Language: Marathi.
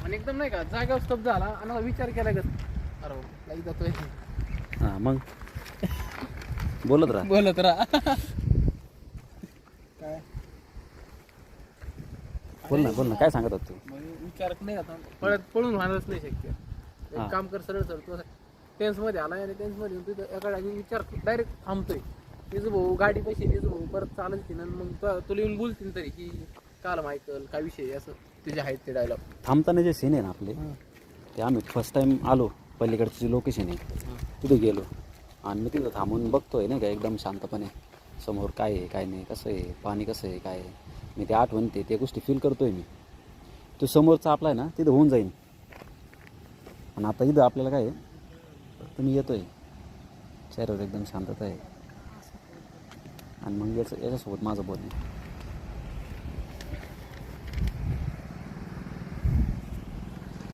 आणि एकदम नाही का जागेवर स्तब्ध झाला आणि मला विचार केला ग अरे लाईक जातोय हां मग बोलत राहा. बोलत राहा. काय बोल ना काय सांगत होत तू? विचार नाही आता पळून होणारच नाही शक्य. एक काम कर सरळ तू टेन्स मध्ये आलाय आणि टेन्स मध्ये तिथं एका जागी विचार डायरेक्ट थांबतोय. तिचं भाऊ गाडी पैसे तिचं भाऊ परत चालत ना मग तुला येऊन बोलतील तरी की काल मायकल काय विषय असं तुझे आहेत ते डायलॉग. थांबताना जे सीन आहे ना आपले ते आम्ही फर्स्ट टाइम आलो पलीकडची जी लोकेशन आहे तिथे गेलो आणि मी तिथं थांबून बघतोय नाही का एकदम शांतपणे समोर काय आहे काय नाही कसं आहे पाणी कसं आहे काय आहे मी ते आठवणते त्या गोष्टी फील करतोय मी. तो समोरचा आपला आहे ना तिथं होऊन जाईन आणि आता इथं आपल्याला काय आहे तुम्ही येतोय चेहऱ्यावर एकदम शांतता आहे आणि मग याच्यासोबत माझं बोलणं